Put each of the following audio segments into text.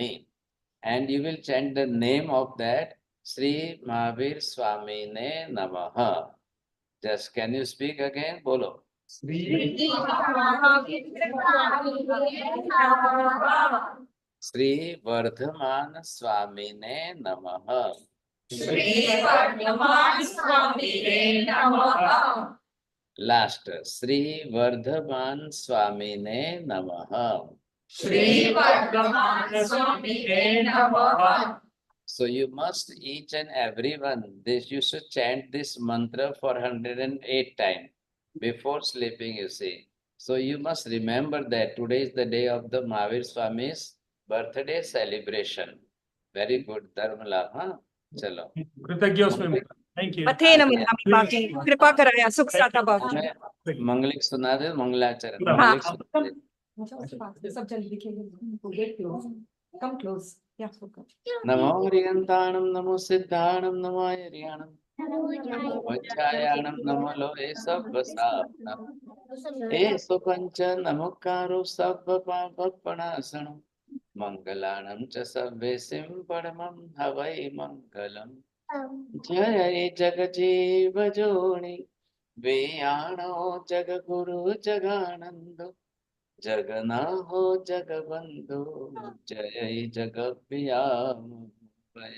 name. And you will chant the name of that Shri Mahavir Swami Ne Namaha. Just can you speak again? Bolo. Shri Vardhaman Swami Ne Namaha. Last, Shri Vardhaman Swami Ne Namaha. So you must each and every one, this you should chant this mantra for 108 times before sleeping, you see. So you must remember that today is the day of the Mahavir Swami's birthday celebration. Very good, Dharmala, huh? Chalo. Thank you. पथेन मिलामि बाकी कृपा कराया सुख साता बाकी मंगलिक सुना दे, मंगलाचरण हाँ मंगलिक सुना दे। सब जल्दी दिखेगा कम क्लोज या नमो हरियंताणं नमो सिद्धाणं नमो हरियाणं नमो वज्रायाणं नमो लोहे सब्बसाप्तम् एषु पंच नमोकारो सब्बपापप्रणाशनं मंगलानं च सर्वेसिं परमं हवै मंगलम् जय जगजीव जोनि वेयाणो जगगुरु जगानंदो जगन्नाहो जगबंधु जय जगप्रियामय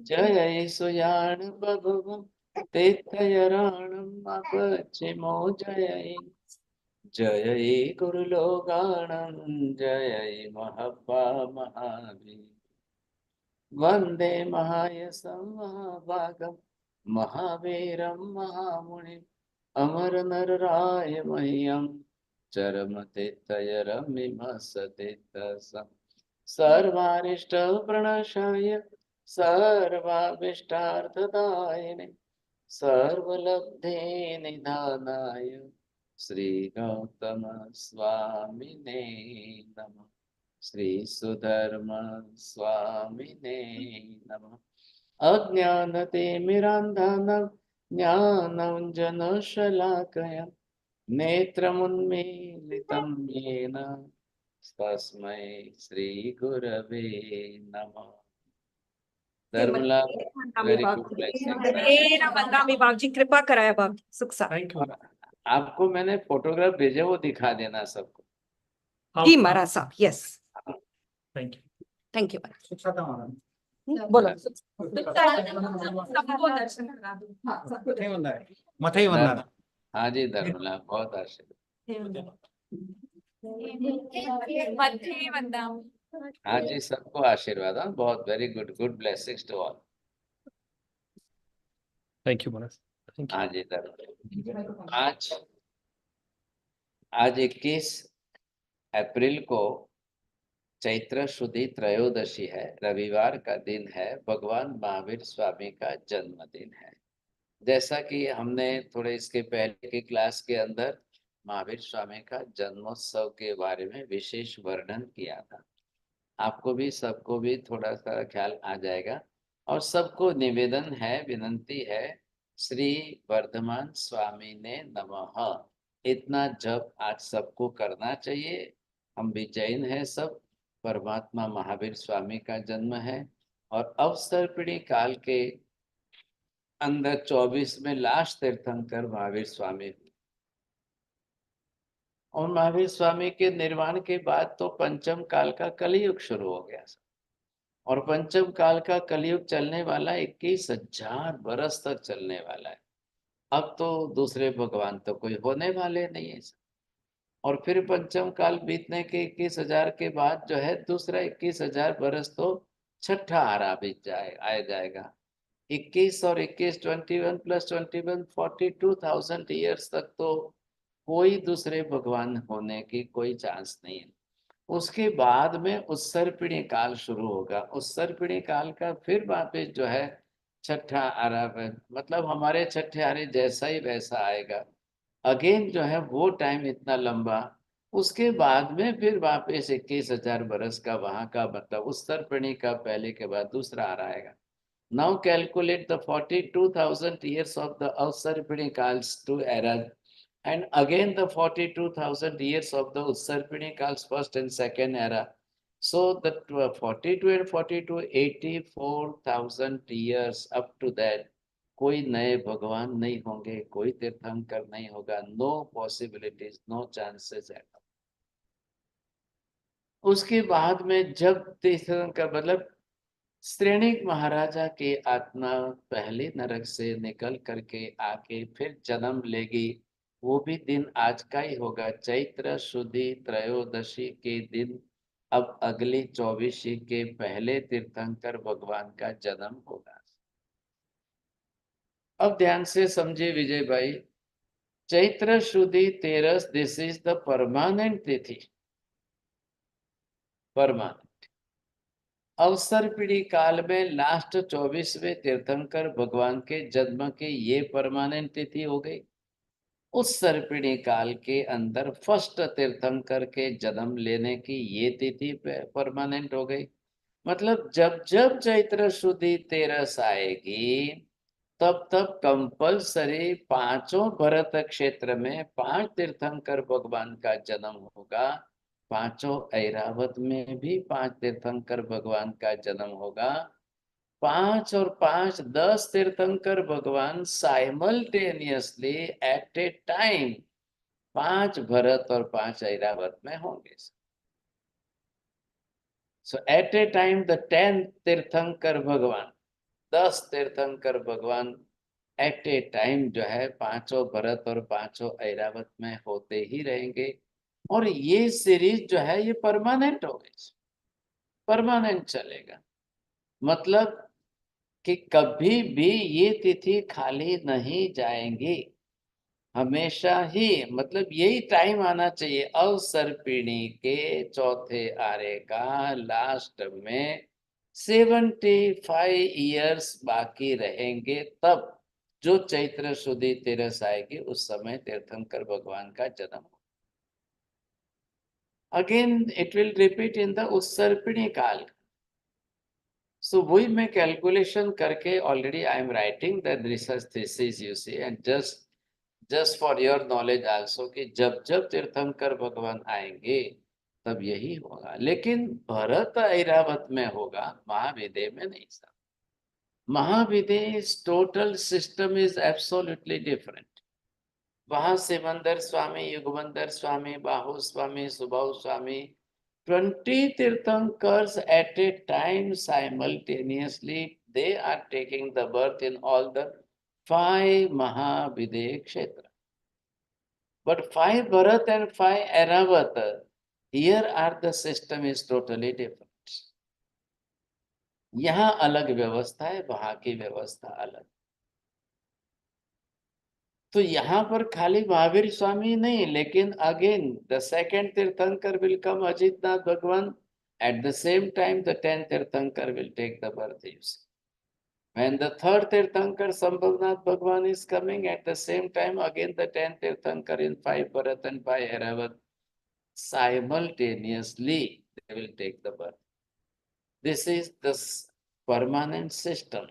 जय सुयान बभुव तीर्थयराणम् अपचिमो जय गुरुलोगाणं जय महपा महावीर वंदे महायसं महाभागं महावीरं महामुनिम् अमरनरराय मह्यं चरमतीर्थयरमिमसतीर्थसं सर्वारिष्टप्रणशाय सर्वाभीष्टार्थदायिने सर्वलब्धेनिधानाय श्रीगौतम स्वामिने नमः। श्री सुधर्म स्वामिने नमः। अज्ञानतिमिरान्धनं ज्ञानाञ्जनशलाकया नेत्रमुन्मीलितं येन तस्मै श्रीगुरवे नमः। धर्मला, वेरी गुड ब्लेसिंग। वंदनामि बाबूजी कृपा कराया बाबूजी सुख साता थैंक यू। आपको मैंने फोटोग्राफ भेजे, वो दिखा देना सबको। जी महाराज साहब yes thank you. Thank you बोलो मथई वंदना। हाँ जी धर्मला, बहुत आशीर्वाद। हाँ जी, सबको आशीर्वाद। हाँ, बहुत very good, good blessings to all. Thank you Maharaj. Thank हाँ जी धर्मला। आज 21 अप्रैल को चैत्र शुद्धि त्रयोदशी है, रविवार का दिन है, भगवान महावीर स्वामी का जन्मदिन है। जैसा कि हमने थोड़े इसके पहले की क्लास के अंदर महावीर स्वामी का जन्मोत्सव के बारे में विशेष वर्णन किया था, आपको भी सबको भी थोड़ा सा ख्याल आ जाएगा। और सबको निवेदन है, विनंती है, श्री वर्धमान स्वामी ने नमः इतना जप आज सबको करना चाहिए। हम भी जैन है, सब परमात्मा महावीर स्वामी का जन्म है और अवसर्पिणी काल के अंदर 24 में लास्ट तीर्थंकर महावीर स्वामी। और महावीर स्वामी के निर्वाण के बाद तो पंचम काल का कलयुग शुरू हो गया और पंचम काल का कलयुग चलने वाला 21,000 बरस तक चलने वाला है। अब तो दूसरे भगवान तो कोई होने वाले नहीं है। और फिर पंचम काल बीतने के 21,000 के बाद जो है दूसरा 21,000 बरस तो छठा आरा बीत जाएगा। 21 और 21 21 प्लस 21 42,000 ईयर्स तक तो कोई दूसरे भगवान होने की कोई चांस नहीं है। उसके बाद में उत्सर्पिणी काल शुरू होगा। उत्सर्पिणी काल का फिर वापिस जो है छठा आरा, मतलब हमारे छठे आरे जैसा ही वैसा आएगा। अगेन जो है वो टाइम इतना लंबा, उसके बाद में फिर वापस 21,000 बरस का वहां का मतलब उत्सर्पिणी का पहले के बाद दूसरा आ आएगा। Now calculate the 42,000 years of the Utsarpini Kals 2 eras and again the 42,000 years of the Utsarpini Kals first and second era. So that 42 and 42, 84,000 years up to that, कोई नए भगवान नहीं होंगे, कोई तीर्थंकर नहीं होगा, no possibilities, no chances at. उसके बाद में जब तीर्थंकर मतलब श्रेणिक महाराजा की आत्मा पहले नरक से निकल करके आके फिर जन्म लेगी, वो भी दिन आज का ही होगा, चैत्र शुद्धि त्रयोदशी के दिन। अब अगली 24 के पहले तीर्थंकर भगवान का जन्म होगा। अब ध्यान से समझे विजय भाई, चैत्र शुद्धि 13, दिस इज द परमानेंट तिथि, परमानेंट। अवसर पीढ़ी काल में लास्ट 24वें तीर्थंकर भगवान के जन्म की ये परमानेंट तिथि हो गई। उस सर्पिणी काल के अंदर फर्स्ट तीर्थंकर के जन्म लेने की ये तिथि परमानेंट हो गई। मतलब जब जब चैत्र शुद्धि 13 आएगी, तब तब कंपलसरी पांचों भरत क्षेत्र में 5 तीर्थंकर भगवान का जन्म होगा। पांचों ऐरावत में भी 5 तीर्थंकर भगवान का जन्म होगा। 5 और 5 10 तीर्थंकर भगवान साइमल्टेनियसली एट ए टाइम 5 भरत और 5 ऐरावत में होंगे। सो एट ए टाइम द 10 तीर्थंकर भगवान, 10 तीर्थंकर भगवान एट ए टाइम जो है पांचों भरत और पांचों ऐरावत में होते ही रहेंगे। और ये सीरीज जो है ये परमानेंट हो गई, परमानेंट चलेगा। मतलब कि कभी भी ये तिथि खाली नहीं जाएंगी, हमेशा ही। मतलब यही टाइम आना चाहिए, अवसर पीढ़ी के चौथे आरे का लास्ट में 75 इयर्स बाकी रहेंगे, तब जो चैत्र शुद्धि 13 आएगी उस समय तीर्थंकर भगवान का जन्म। Again it will repeat in the उत्सर्पिणी काल। सो वही मैं कैलकुलेशन करके already I am writing the research thesis you see, and just for your knowledge also कि जब जब तीर्थंकर भगवान आएंगे तब यही होगा। लेकिन भरत ऐरावत में होगा, महाविदेह में नहीं sir. Mahavideh total system is absolutely different. वहां सिमंदर स्वामी, युगमंदर स्वामी, बाहु स्वामी, सुबाहु स्वामी, 20 तीर्थंकers at a time simultaneously, they are taking the birth in all the 5 Mahavideha Kshetra. But 5 Bharat and 5 Airavat, here are the system is totally different. यहाँ अलग व्यवस्था है, वहां की व्यवस्था अलग। तो यहाँ पर खाली महावीर स्वामी नहीं, लेकिन अगेन द सेकेंड तीर्थंकर विल कम अजितनाथ भगवान, at the same time the 10th तीर्थंकर will take the birth. When the third तीर्थंकर Sambhavnath Bhagwan is coming, at the same time again the 10th तीर्थंकर in 5 Bharat and 5 Airavat, simultaneously they will take the birth. This is the permanent system.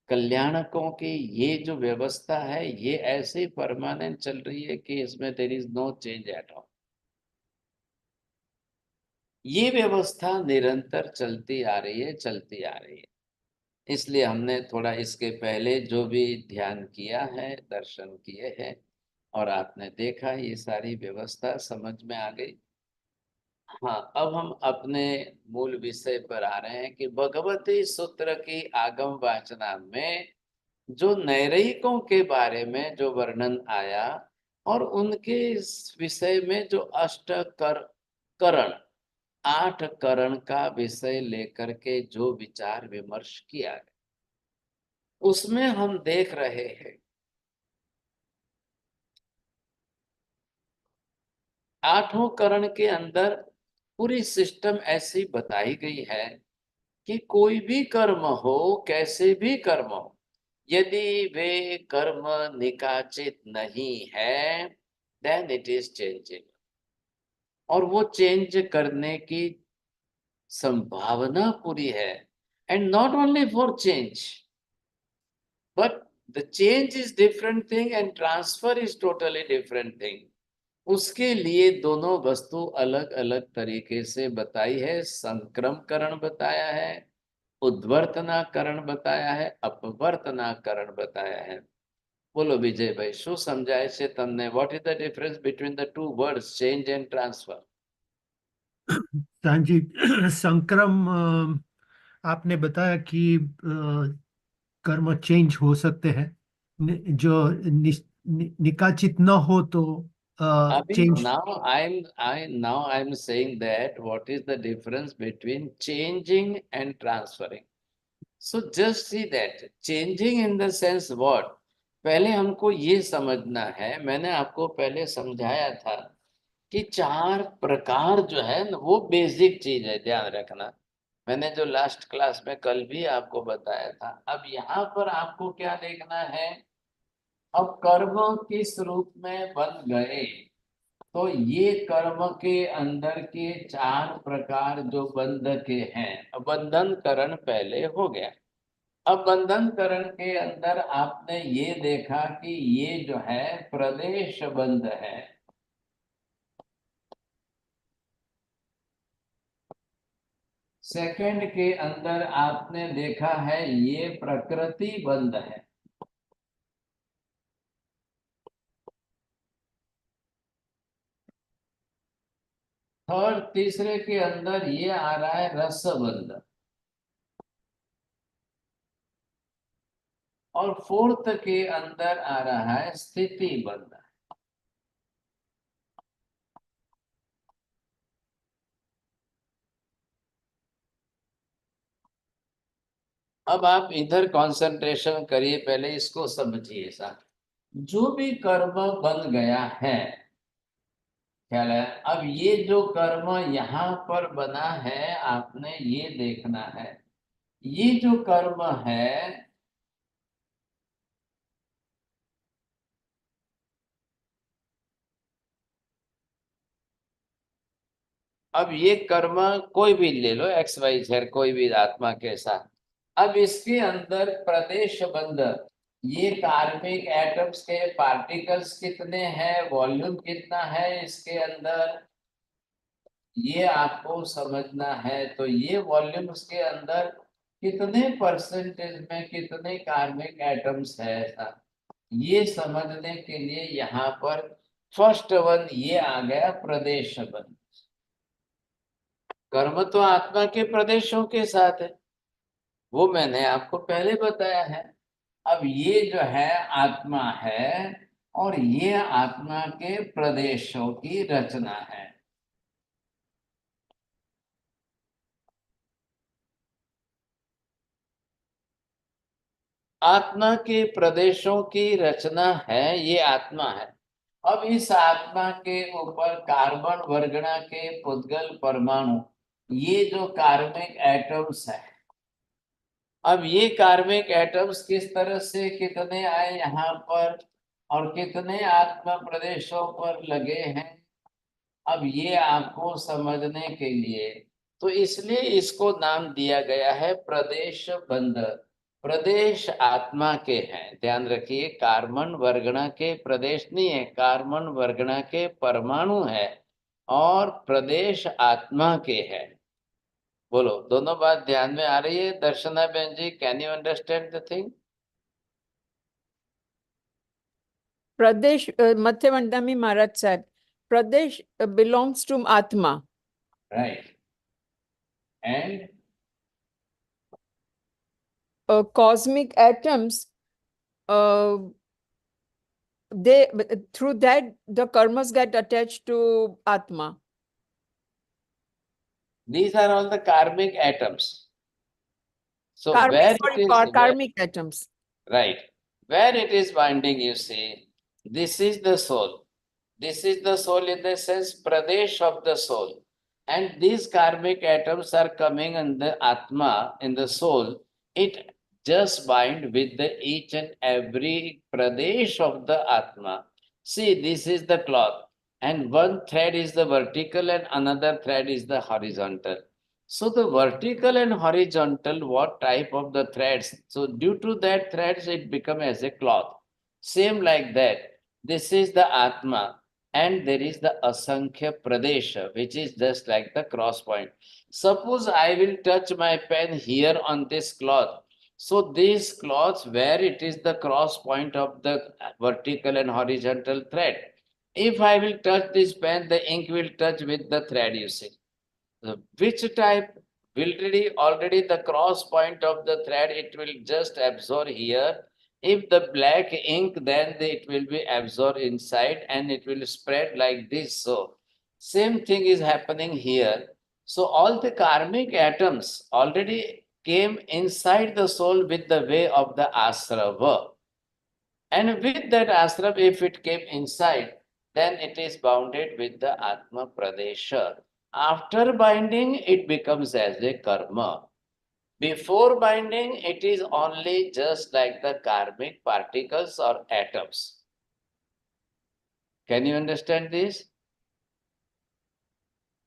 कल्याणकों की ये जो व्यवस्था है ये ऐसे permanent चल रही है कि इसमें there is no change at all. ये व्यवस्था निरंतर चलती आ रही है, चलती आ रही है। इसलिए हमने थोड़ा इसके पहले जो भी ध्यान किया है, दर्शन किए हैं, और आपने देखा ये सारी व्यवस्था समझ में आ गई। हाँ, अब हम अपने मूल विषय पर आ रहे हैं कि भगवती सूत्र की आगम वाचना में जो नैरयिकों के बारे में जो वर्णन आया और उनके विषय में जो करण 8 करण का विषय लेकर के जो विचार विमर्श किया गया, उसमें हम देख रहे हैं 8 करण के अंदर पूरी सिस्टम ऐसी बताई गई है कि कोई भी कर्म हो, कैसे भी कर्म हो, यदि वे कर्म निकाचित नहीं है, देन इट इज चेंजेबल, और वो चेंज करने की संभावना पूरी है। And not only for change, but the change is different thing and transfer is totally different thing. उसके लिए दोनों वस्तु अलग अलग तरीके से बताई है। संक्रमकरण बताया है, उद्वर्तनाकरण बताया है, अपवर्तनाकरण बताया है। बोलो विजय भाई, શું સમજાય છે તમને? What is the difference between the two words change and transfer? जी, संक्रम आपने बताया कि कर्म चेंज हो सकते हैं। जो निकाचित न हो तो अभी change. now I'm saying that what is the difference between changing and transferring? So just see that changing in the sense what? पहले हमको ये समझना है, मैंने आपको पहले समझाया था कि 4 प्रकार जो है ना वो बेसिक चीज है, ध्यान रखना। मैंने जो लास्ट क्लास में कल भी आपको बताया था। अब यहाँ पर आपको क्या देखना है, अब कर्म किस रूप में बन गए, तो ये कर्म के अंदर के 4 प्रकार जो बंध के हैं। बंधन करण पहले हो गया। अब बंधन करण के अंदर आपने ये देखा कि ये जो है प्रदेश बंध है। सेकंड के अंदर आपने देखा है ये प्रकृति बंध है। थर्ड तीसरे के अंदर ये आ रहा है रस बंध। और फोर्थ के अंदर आ रहा है स्थिति बंध। अब आप इधर कंसंट्रेशन करिए, पहले इसको समझिए। सा जो भी कर्म बन गया है, ख्याल है। अब ये जो कर्म यहाँ पर बना है, आपने ये देखना है, ये जो कर्म है अब ये कर्म कोई भी ले लो, एक्स वाई जेड, कोई भी आत्मा के साथ। अब इसके अंदर प्रदेश बंध, ये कार्मिक एटम्स के पार्टिकल्स कितने हैं, वॉल्यूम कितना है इसके अंदर, ये आपको समझना है। तो ये वॉल्यूम्स के अंदर कितने परसेंटेज में कितने कार्मिक एटम्स है, ऐसा ये समझने के लिए यहाँ पर फर्स्ट वन ये आ गया प्रदेश बंध। कर्म तो आत्मा के प्रदेशों के साथ है, वो मैंने आपको पहले बताया है। अब ये जो है आत्मा है और ये आत्मा के प्रदेशों की रचना है। आत्मा के प्रदेशों की रचना है, ये आत्मा है। अब इस आत्मा के ऊपर कार्बन वर्गणा के पुद्गल परमाणु, ये जो कार्मिक एटम्स है। अब ये कार्मिक एटम्स किस तरह से कितने आए यहाँ पर और कितने आत्मा प्रदेशों पर लगे हैं, अब ये आपको समझने के लिए, तो इसलिए इसको नाम दिया गया है प्रदेश बंध। प्रदेश आत्मा के हैं, ध्यान रखिए। कार्बन वर्गणा के प्रदेश नहीं है, कार्बन वर्गणा के परमाणु है और प्रदेश आत्मा के हैं। बोलो, दोनों बात ध्यान में आ रही है? दर्शना बहन ji, can you understand the thing? Pradesh, Mathyavandami Maharaj said, Pradesh belongs to Atma. Right. And Cosmic atoms, they through that the karmas get attached to Atma. these are all the karmic atoms. So Karmic atoms. Right. Where it is binding, you see, this is the soul. This is the soul in the sense pradesh of the soul. And these karmic atoms are coming in the Atma, in the soul. It just bind with the each and every pradesh of the Atma. See, this is the cloth. And one thread is the vertical and another thread is the horizontal. So the vertical and horizontal, what type of the threads? So due to that threads, it become as a cloth. Same like that. This is the Atma. and there is the Asankhya Pradesha, which is just like the cross point. Suppose I will touch my pen here on this cloth. So this cloth where it is the cross point of the vertical and horizontal thread. If I will touch this pen, the ink will touch with the thread, you see. Which type will already the cross point of the thread, it will just absorb here. If the black ink, then it will be absorbed inside and it will spread like this. So same thing is happening here. So all the karmic atoms already came inside the soul with the way of the asrava. And with that asrava, if it came inside, then it is bounded with the Atma Pradesha. After binding, it becomes as a karma. Before binding, it is only just like the karmic particles or atoms. Can you understand this?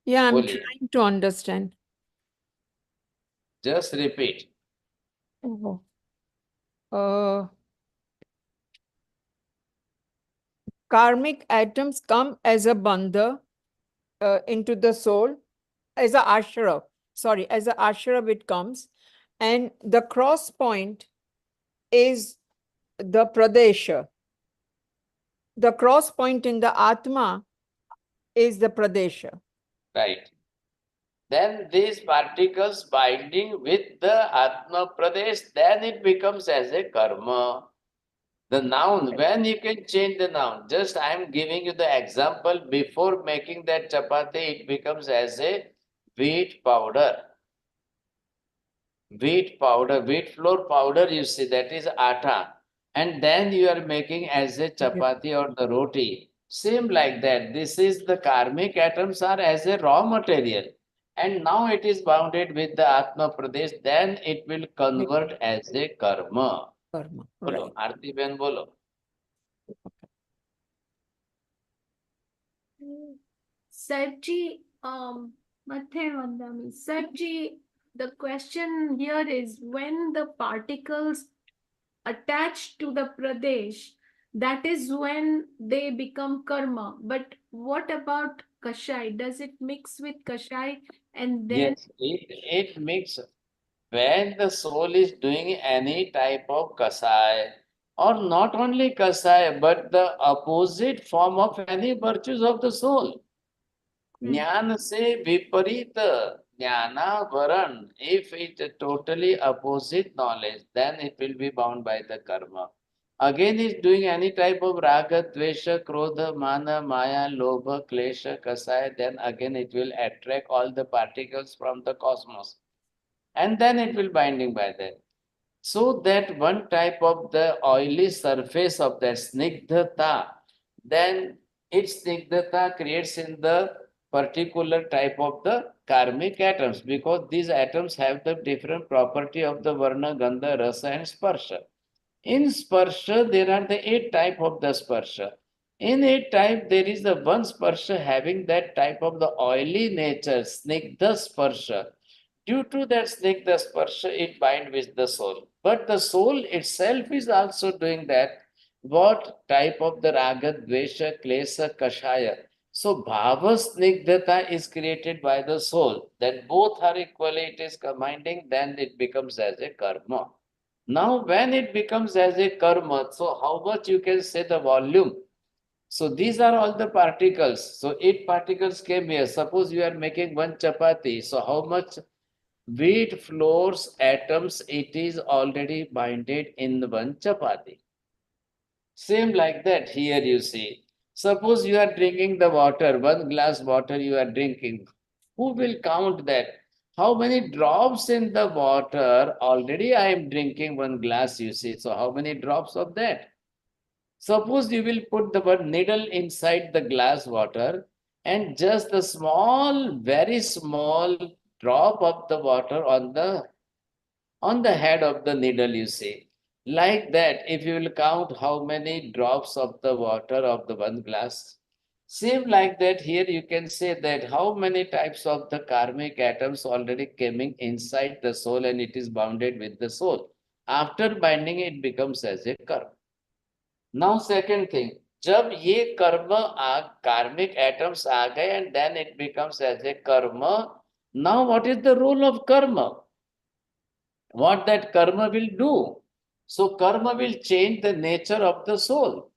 Yeah, I'm Fully. trying to understand. Just repeat. Oh. Uh, Karmic atoms come as a bandha into the soul, as a ashra. Sorry, as a ashra it comes. And the cross point is the pradesha. The cross point in the Atma is the pradesha. Right. Then these particles binding with the Atma Pradesh, then it becomes as a karma. The noun, when you can change the noun, just I am giving you the example, before making that chapati, it becomes as a wheat powder. Wheat powder, wheat flour powder, you see, that is atta. And then you are making as a chapati or the roti. Same like that. This is the karmic atoms are as a raw material. And now it is bounded with the Atma Pradesh, then it will convert as a karma. Karma. Bolo, Right. Aarti Ben, bolo. Sarji, Mathe Vandami. Sarji, the question here is when the particles attach to the Pradesh, that is when they become karma. But what about Kashai? Does it mix with Kashai and then? Yes, it makes when the soul is doing any type of kasai, or not only kasai, but the opposite form of any virtues of the soul. Jnana se viparita, jnana varan. If it is totally opposite knowledge, then it will be bound by the karma. Again, is doing any type of raga, dvesha, krodha, mana, maya, lobha, klesha, kasai, then again it will attract all the particles from the cosmos. And then it will binding by that. So that one type of the oily surface of the snigdhata, then its snigdhata creates in the particular type of the karmic atoms, because these atoms have the different property of the varna, gandha, rasa and sparsha. In sparsha, there are the 8 type of the sparsha. In 8 type, there is the one sparsha having that type of the oily nature, snigdha sparsha. Due to that snigdha sparsha, it binds with the soul. But the soul itself is also doing that. What type of the raga, dvesha, klesha, kashaya. So bhava snigdhata is created by the soul. Then both are equally, it is combining, then it becomes as a karma. Now, when it becomes as a karma, so how much you can say the volume? So these are all the particles. So 8 particles came here. Suppose you are making one chapati. So how much wheat flour's atoms it is already binded in one chapati? Same like that here you see. Suppose you are drinking the water, 1 glass water you are drinking. Who will count that? How many drops in the water? Already I am drinking 1 glass, you see. So how many drops of that? Suppose you will put the one needle inside the glass water and just the small, very small drop of the water on the head of the needle, you see. Like that, if you will count how many drops of the water of the 1 glass, same like that, here you can say that how many types of the karmic atoms already coming inside the soul and it is bounded with the soul. After binding, it becomes as a karma. Now, second thing, जब ये कर्म karmic atoms आ गए and then it becomes as a karma. Now what is the role of karma? What that karma will do? So karma will change the nature of the soul,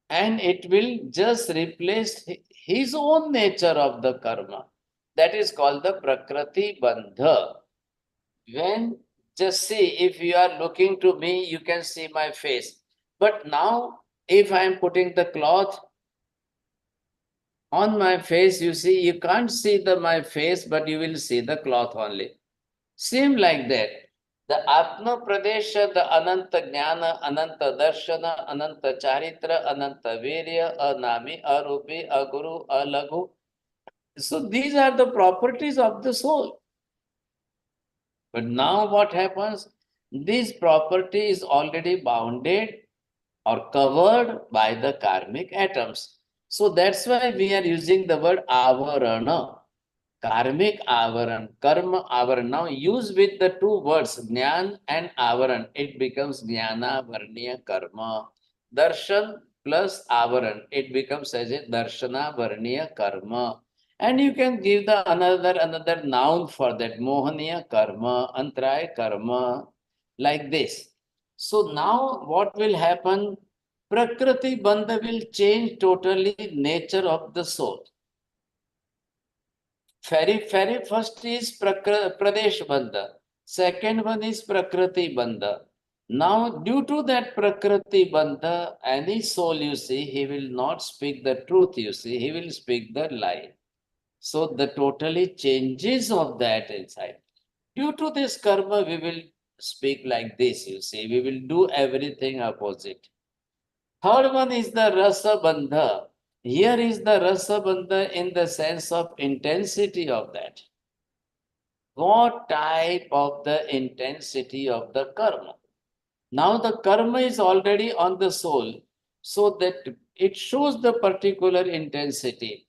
and it will just replace his own nature of the karma. That is called the prakriti bandha. When, just see, if you are looking to me, you can see my face. But now, if I am putting the cloth on my face, you see, you can't see my face, but you will see the cloth only. Same like that. The Atma Pradesha, the Ananta Jnana, Ananta Darshana, Ananta Charitra, Ananta Virya, Anami, Arupi, Aguru, Alaghu. So these are the properties of the soul. But now what happens? This property is already bounded or covered by the karmic atoms. So that's why we are using the word avarana. Karmic avaran, karma avaran. Now use with the two words, jnana and avaran. It becomes jnana varniya karma. Darshan plus avaran. It becomes as a darshana varniya karma. And you can give the another noun for that. Mohaniya karma, antraya karma, like this. So now what will happen? Prakriti bandha will change totally nature of the soul. Very first is Pradesh Bandha. Second one is Prakriti Bandha. Now, due to that Prakriti Bandha, any soul you see, he will not speak the truth, you see, he will speak the lie. So, the totally changes of that inside. Due to this karma, we will speak like this, you see, we will do everything opposite. Third one is the Rasa Bandha. Here is the Rasa Bandha in the sense of intensity of that. What type of the intensity of the karma? Now the karma is already on the soul, so that it shows the particular intensity.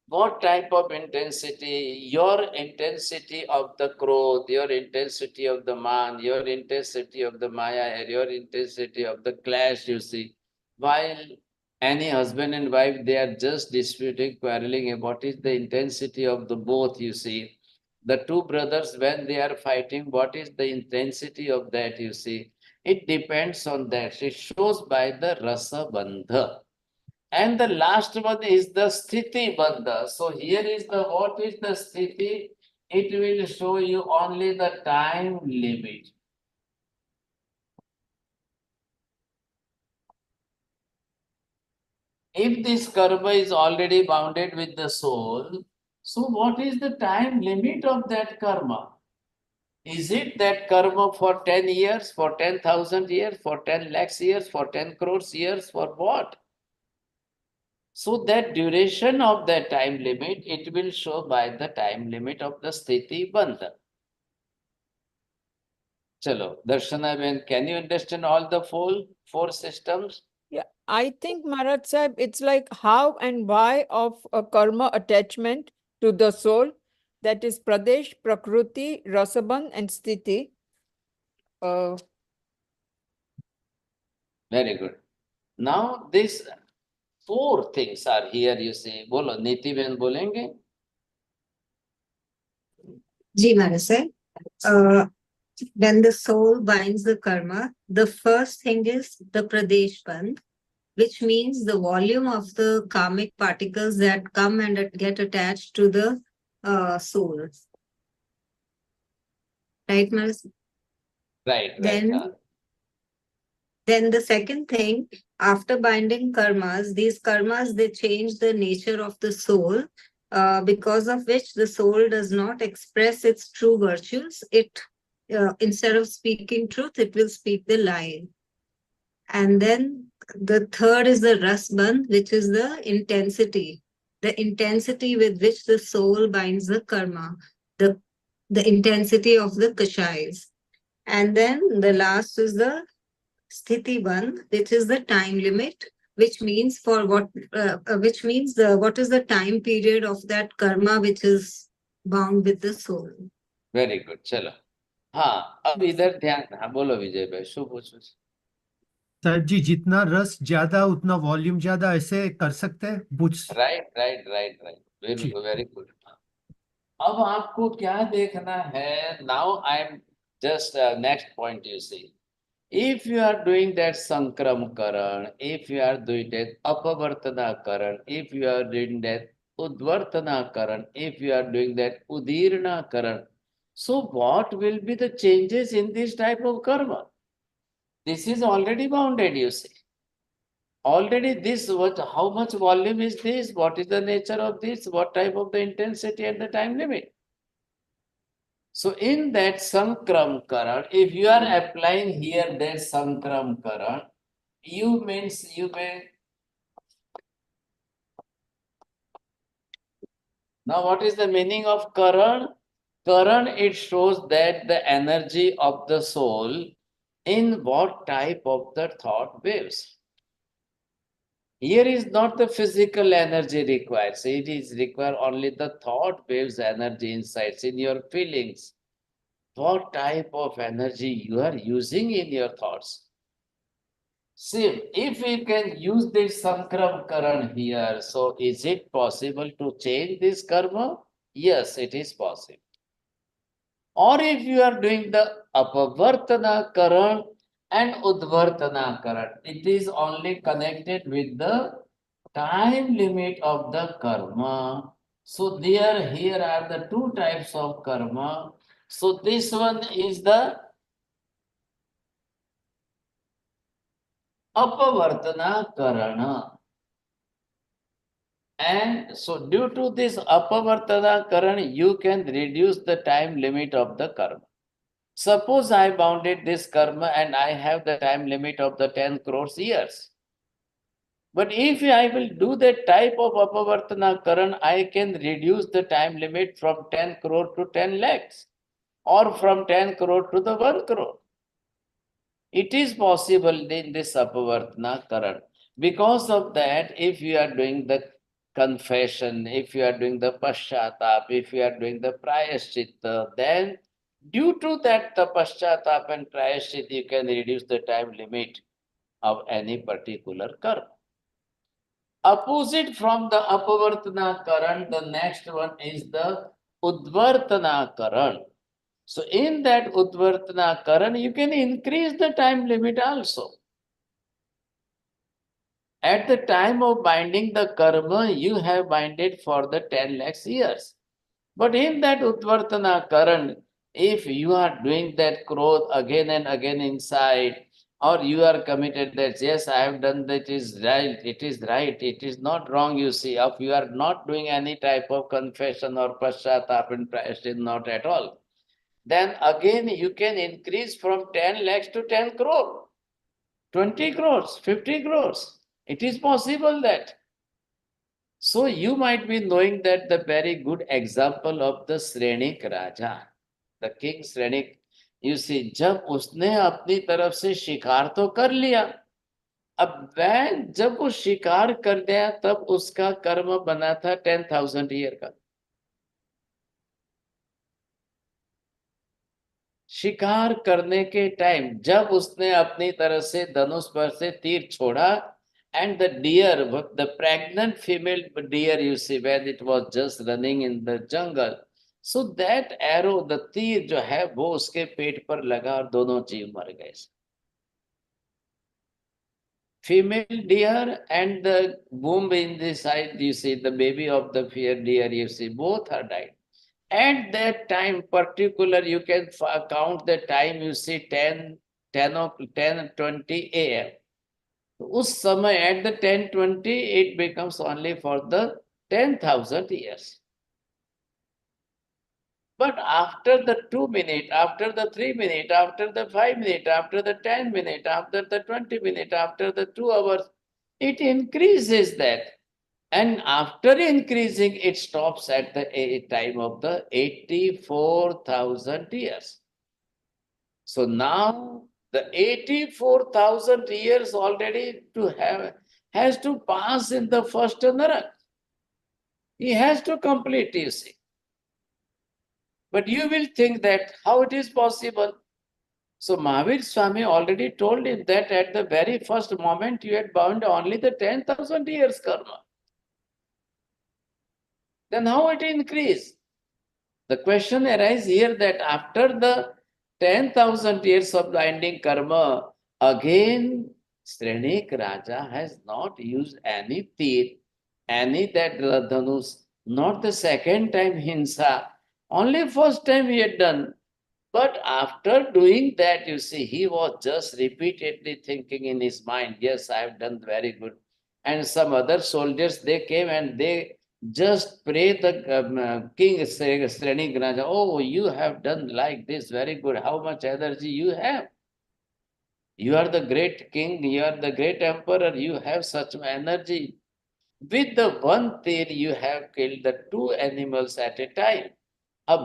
What type of intensity? Your intensity of the growth, your intensity of the man, your intensity of the maya, your intensity of the clash, you see. While any husband and wife, they are just disputing, quarreling about is the intensity of the both, you see. The two brothers, when they are fighting, what is the intensity of that, you see. It depends on that. It shows by the rasa bandha. And the last one is the sthiti bandha. So here is the, what is the sthiti? It will show you only the time limit. If this karma is already bounded with the soul, so what is the time limit of that karma? Is it that karma for 10 years, for 10,000 years, for 10 lakhs years, for 10 crores years, for what? So that duration of that time limit, it will show by the time limit of the sthiti bandha. Chalo, Darshana Ben, can you understand all the four systems? Yeah, I think Maharaj Sahib, it's like how and why of a karma attachment to the soul. That is Pradesh, Prakriti, Rasaban and Sthiti. Very good. Now these four things are here, you see. Bolo, Niti Ben bolenge? Ji Maharaj Sahib. When the soul binds the karma, the first thing is the Pradesh Bandh, which means the volume of the karmic particles that come and get attached to the soul. Right, Maharaj? Right. Then the second thing, after binding karmas, these karmas, they change the nature of the soul, because of which the soul does not express its true virtues. It instead of speaking truth, it will speak the lie. And then the third is the rasbandh, which is the intensity with which the soul binds the karma, the intensity of the kashais. And then the last is the sthiti bandh, which is the time limit, which means what is the time period of that karma which is bound with the soul. Very good. Chalo. हाँ, अब इधर ध्यान, हाँ बोलो विजय भाई, show पूछो. साहब जी, जितना रस ज्यादा उतना वॉल्यूम ज्यादा, ऐसे कर सकते हैं बुझ। राइट राइट राइट राइट, बिल्कुल, वेरी गुड। अब आपको क्या देखना है? Now I am just next point you see, if you are doing that sankram karan, if you are doing that apavartana karan, if you are doing that udvartana karan, if you are doing that udirna karan, so what will be the changes in this type of karma? This is already bounded, you see. Already this, what, how much volume is this? What is the nature of this? What type of the intensity and the time limit? So in that Sankram Karan, if you are applying here that Sankram Karan, you means you may. Now what is the meaning of Karan? Karan, it shows that the energy of the soul in what type of the thought waves. Here is not the physical energy required. So it is required only the thought waves energy insights in your feelings. What type of energy you are using in your thoughts. See, if we can use this Sankram Karan here, so is it possible to change this karma? Yes, it is possible. Or if you are doing the Apavartana Karan and Udvartana Karan, it is only connected with the time limit of the karma. So here are the two types of karma. So this one is the Apavartana Karana. And so due to this Apavartana Karana, you can reduce the time limit of the karma. Suppose I bounded this karma and I have the time limit of the 10 crores years. But if I will do that type of Apavartana Karan, I can reduce the time limit from 10 crore to 10 lakhs or from 10 crore to the 1 crore. It is possible in this Apavartana Karan. Because of that, if you are doing the confession, if you are doing the Paschatap, if you are doing the Prayaschitta, then due to that the Paschatap and Prayaschitta, you can reduce the time limit of any particular karma. Opposite from the Apavartana Karan, the next one is the Udvartana Karan. So in that Udvartana Karan, you can increase the time limit also. At the time of binding the karma, you have binded for the 10 lakhs years. But in that Udvartana Karan, if you are doing that growth again and again inside, or you are committed that, yes, I have done that, it is right, it is not wrong, you see, if you are not doing any type of confession or Paschatap and Prayaschitta, not at all, then again you can increase from 10 lakhs to 10 crore, 20 crores, 50 crores. It is possible that. So you might be knowing that the very good example of the Srenik Raja, the king Srenik, you see, जब उसने अपनी तरफ से शिकार तो कर लिया, अब वह जब वो शिकार कर दिया तब उसका कर्म बना था 10,000 ईयर का। शिकार करने के टाइम जब उसने अपनी तरफ से धनुष पर से तीर छोड़ा, and the deer, the pregnant female deer, you see, when it was just running in the jungle, so that arrow, the तीर जो है वो उसके पेट पर लगा और दोनों जीव मर गए। Female deer and the womb in the side, you see, the baby of the deer, you see, both are died. At that time particular, you can count the time, you see, 10:20 a.m. उस समय at the 10:20, it becomes only for the 10,000 years. But after the 2 minutes, after the 3 minutes, after the 5 minutes, after the 10 minutes, after the 20 minutes, after the 2 hours, it increases that. And after increasing, it stops at the time of the 84,000 years. So now the 84,000 years already has to pass in the first Narak. He has to complete, you see. But you will think that how it is possible? So Mahavir Swami already told him that at the very first moment you had bound only the 10,000 years karma. Then how it increased? The question arises here that after the 10,000 years of binding karma, again Srenik Raja has not used any tir, any that dhanus, not the second time hinsa, only first time he had done. But after doing that, you see, he was just repeatedly thinking in his mind, yes, I have done very good. And some other soldiers, they came and they just pray the king Sreni Raja, oh, you have done like this, very good. How much energy you have? You are the great king, you are the great emperor, you have such energy. With the one tir, you have killed the two animals at a time.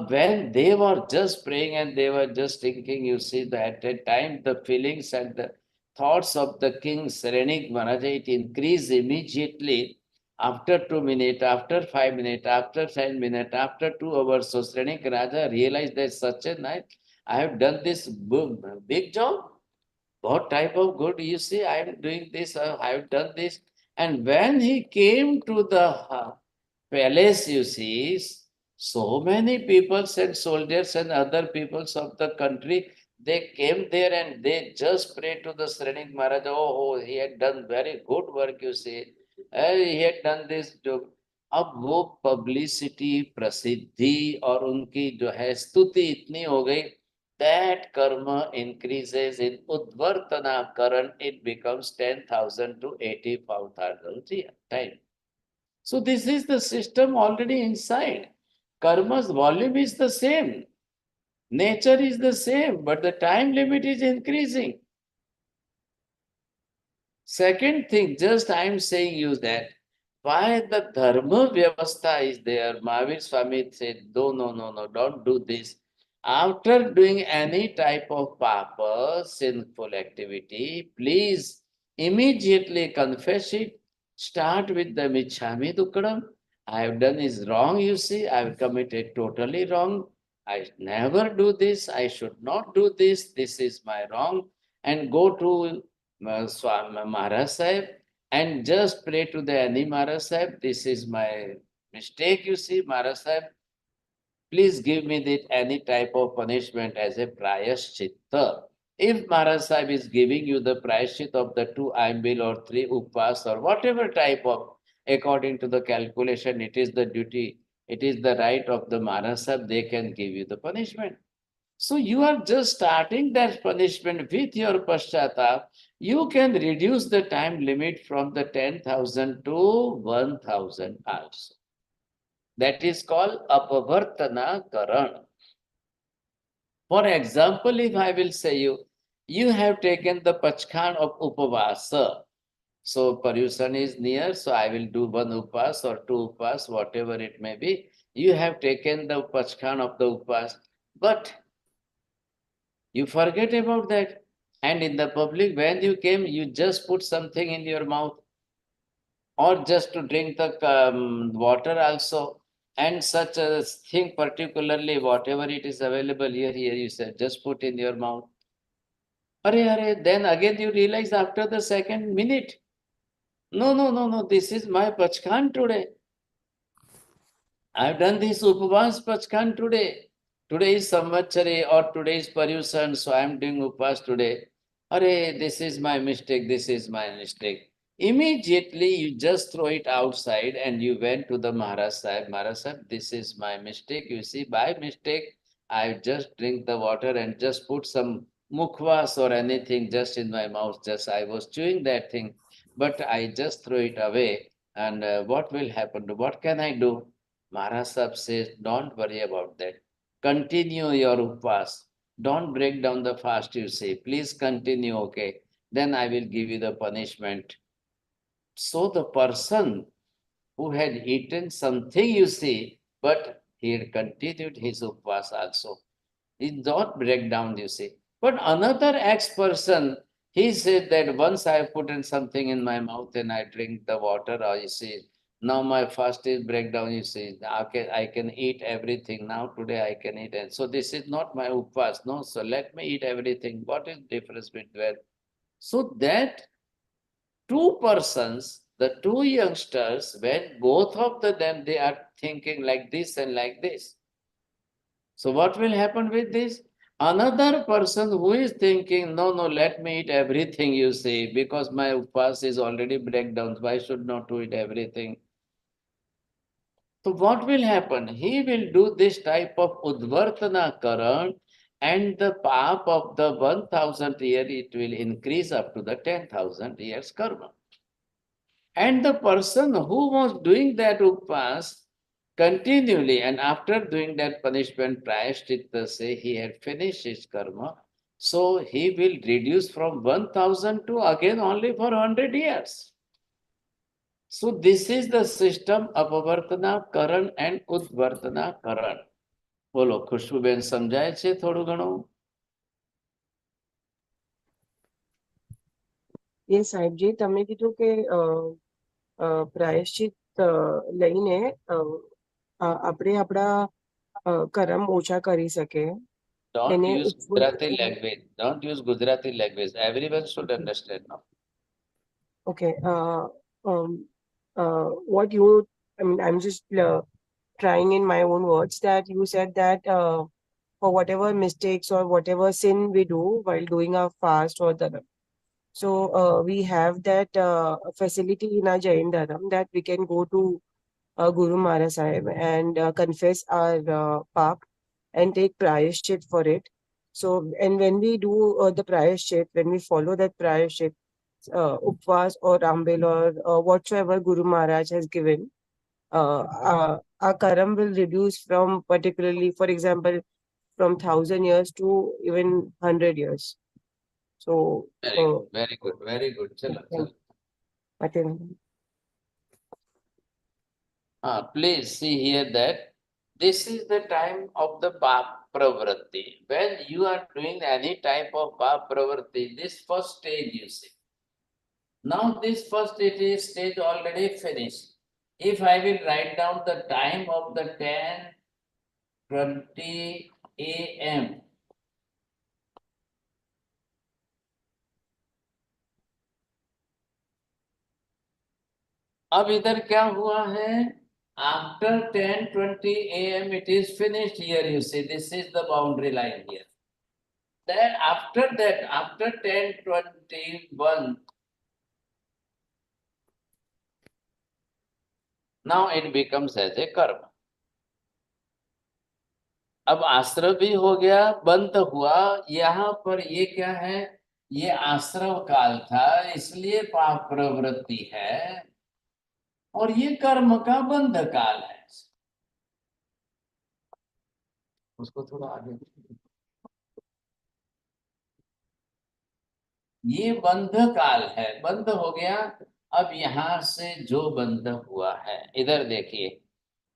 When they were just praying and they were just thinking, you see, that at a time the feelings and the thoughts of the king Serenik Maharaj, it increased immediately after 2 minutes, after 5 minutes, after 10 minutes, after 2 hours. So Serenik Raja realized that such a night, I have done this big job. What type of good? You see, I am doing this, I have done this. And when he came to the palace, you see, so many people and soldiers and other peoples of the country, they came there and they just prayed to the Srenik Maharaj. Oh, he had done very good work, you see. He had done this job. अब वो publicity प्रसिद्धि और उनकी जो है स्तुति इतनी हो गई that karma increases in udvartana karan, it becomes 10,000 to 85,000 time. So this is the system already inside. Karma's volume is the same. Nature is the same, but the time limit is increasing. Second thing, just I am saying you that why the dharma vyavastha is there. Mahavir Swami said, no, don't do this. After doing any type of papa, sinful activity, please immediately confess it. Start with the Michhami Dukadam. I have done is wrong, you see. I have committed totally wrong. I never do this. I should not do this. This is my wrong. And go to Swami Maharajsaheb and just pray to the Ani Maharajsaheb. This is my mistake, you see, Maharajsaheb. Please give me any type of punishment as a prayaschitta. If Maharaj Sahib is giving you the prayashchit of the 2 Aimbil or 3 Upas or whatever type of, according to the calculation, it is the duty, it is the right of the Maharaj Sahib, they can give you the punishment. So you are just starting that punishment with your paschatap. You can reduce the time limit from the 10,000 to 1,000 also. That is called apavartana karan. For example, if I will say you have taken the pachkhan of upavasa. So Paryushan is near, so I will do 1 upas or 2 upas, whatever it may be. You have taken the pachkhan of the upas, but you forget about that. And in the public, when you came, you just put something in your mouth or just to drink the water also. And such a thing, particularly whatever it is available here, you said, just put in your mouth. Then again you realize after the second minute, no, this is my pachkan today. I've done this upavas pachkan today. Today is Samvatsari or today is Paryushan, so I'm doing upas today. This is my mistake, this is my mistake. Immediately you just throw it outside and you went to the Maharaj Sahib. Maharaj Sahib, this is my mistake. You see, by mistake, I just drink the water and just put some mukhvas or anything just in my mouth. Just I was chewing that thing, but I just throw it away. And what will happen? What can I do? Maharaj Sahib says, don't worry about that. Continue your upas. Don't break down the fast, you say. Please continue, okay? Then I will give you the punishment. So the person who had eaten something, you see, but he had continued his upvas also. He did not break down, you see. But another ex-person, he said that once I have put in something in my mouth and I drink the water, or you see, Now my fast is breakdown, you see. I can eat everything. Now today I can eat. And so this is not my upvas. No, so let me eat everything. What is the difference between? So that two persons, the two youngsters, when both of them, they are thinking like this and like this. So what will happen with this? Another person who is thinking, no, let me eat everything, you see, because my upvas is already breakdown. Why should not eat everything? So what will happen? He will do this type of udvartana karan, and the path of the 1000 year, it will increase up to the 10,000 years karma. And the person who was doing that upvas continually, and after doing that punishment prayaschitta, say he had finished his karma, so he will reduce from 1000 to again only for 100 years. So this is the system of avartana karan and udvartana karan. બોલો ખુશ્બુબેન સમજાય છે થોડું ઘણું? એ સાહેબજી તમે કીધું કે પ્રાયશ્ચિત લઈને આપણે આપણા કરમ ઓછા કરી શકે. Don't use Gujarati language. Don't use Gujarati language. Everyone should understand. No? Okay. What you, I mean, I'm just trying in my own words that you said that for whatever mistakes or whatever sin we do while doing our fast or dharam, so we have that facility in our Jain dharam that we can go to Guru Maharajsaheb and confess our pap and take prayashchit for it. So, and when we do the prayashchit, when we follow that prayashchit, upvas or ambel or whatsoever Guru Maharaj has given, our karam will reduce from particularly, for example, from 1,000 years to even 100 years. So very good, very good. Chalo, chalo. Please see here that this is the time of the pap pravritti. When you are doing any type of pap pravritti, this first stage you see. Now this first stage already finished. If I will write down the time of the 10:20 a.m. अब इधर क्या हुआ है? After 10:20 a.m. it is finished here, you see. This is the boundary line here. Then after that, after 10:21, now it becomes as a karma. अब आश्रव भी हो गया, बंद हुआ. यहाँ पर ये क्या है? ये आश्रव काल था, इसलिए पाप प्रवृत्ति है, और ये कर्म का बंध काल है. उसको थोड़ा आगे. ये बंध काल है, बंद हो गया. अब यहाँ से जो बंध हुआ है, इधर देखिए,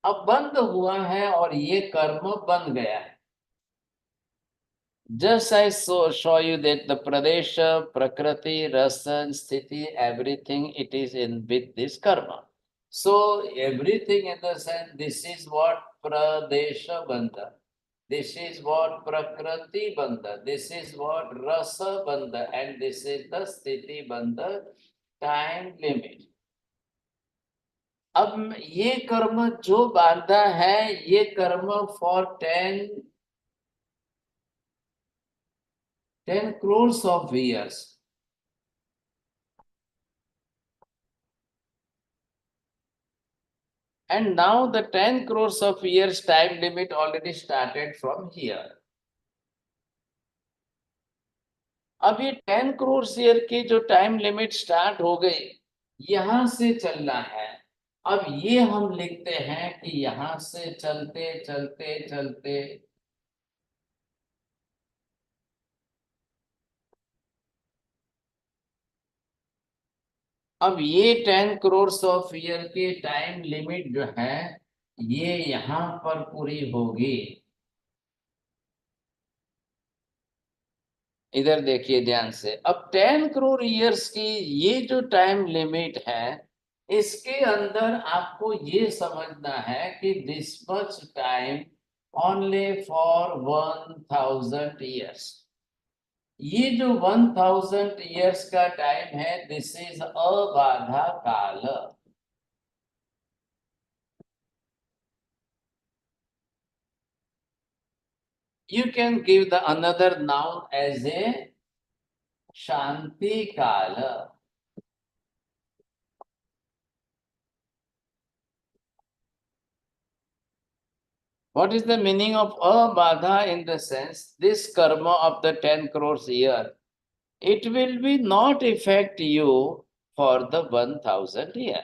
अब बंद हुआ है और ये कर्म बन गया है. Just I show you that the Pradesha, Prakriti, Rasa, Sthiti, everything it is in with this karma. So everything in the sense, this is what Pradesha Bandha, this is what Prakriti Bandha, this is what Rasa Bandha, and this is the Sthiti Bandha, time limit. अब ये कर्म जो बांधा है, ये कर्म for 10 crores of years. And now the 10 crores of years time limit already started from here. अब ये 10 crores year की जो time limit start हो गई, यहाँ से चलना है. अब ये हम लिखते हैं कि यहाँ से चलते चलते चलते अब ये 10 crores of year की टाइम लिमिट जो है, ये यहाँ पर पूरी होगी. इधर देखिए ध्यान से. अब 10 crore years की ये जो टाइम लिमिट है, इसके अंदर आपको ये समझना है कि this much time only for 1000 years. ये जो 1000 ईयर्स का टाइम है, दिस इज अबाधा काल। You can give the another noun as a Shanti Kala. What is the meaning of abadha? In the sense, this karma of the 10 crores year, it will be not affect you for the 1000 year.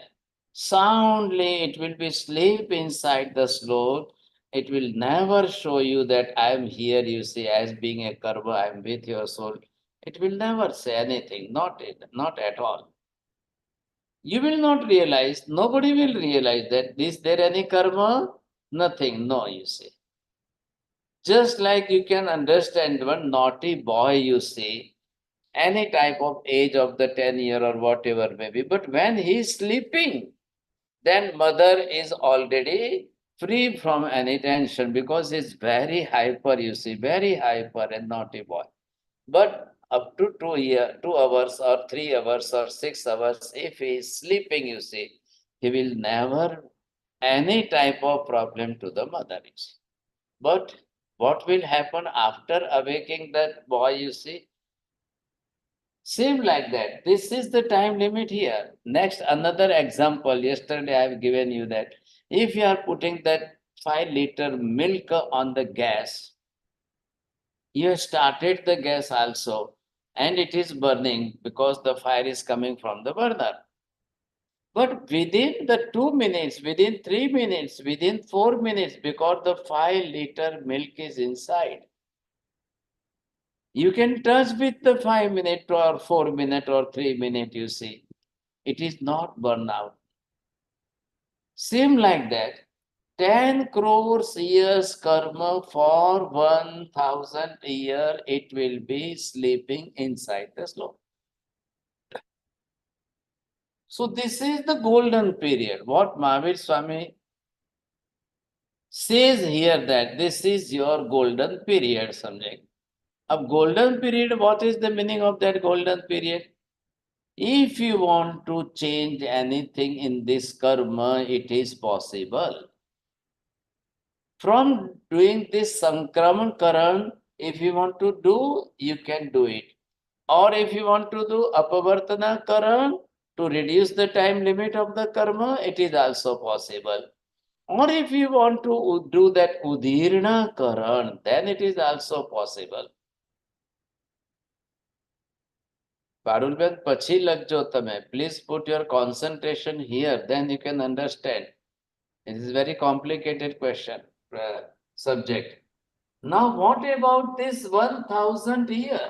Soundly, it will be sleep inside the sloth. It will never show you that I am here, you see, as being a karma, I am with your soul. It will never say anything, not at all. You will not realize, nobody will realize that is there any karma? Nothing, no, you see. Just like you can understand one naughty boy, you see, any type of age of the 10-year or whatever maybe, but when he is sleeping, then mother is already free from any tension because he's very hyper, you see, very hyper and naughty boy. But up to 2 hours or 3 hours or 6 hours, if he is sleeping, you see, he will never any type of problem to the mother, you see. But what will happen after awaking that boy, you see? Same like that. This is the time limit here. Next, another example. Yesterday I have given you that if you are putting that 5-liter milk on the gas, you have started the gas also, and it is burning because the fire is coming from the burner. But within the 2 minutes, within 3 minutes, within 4 minutes, because the 5-liter milk is inside, you can touch with the 5 minute or 4 minute or 3 minute, you see. It is not burn out. Same like that. 10 crores years karma for 1000 year, it will be sleeping inside the slope. So this is the golden period. What Mahavir Swami says here that this is your golden period, samjhe. A golden period, what is the meaning of that golden period? If you want to change anything in this karma, it is possible. From doing this Sankraman Karan, if you want to do, you can do it. Or if you want to do Apavartana Karan to reduce the time limit of the karma, it is also possible. Or if you want to do that Udirna Karan, then it is also possible. Parulben પછી લખજો તમે. Please put your concentration here, then you can understand. It is very complicated question, subject. Now what about this 1000 year?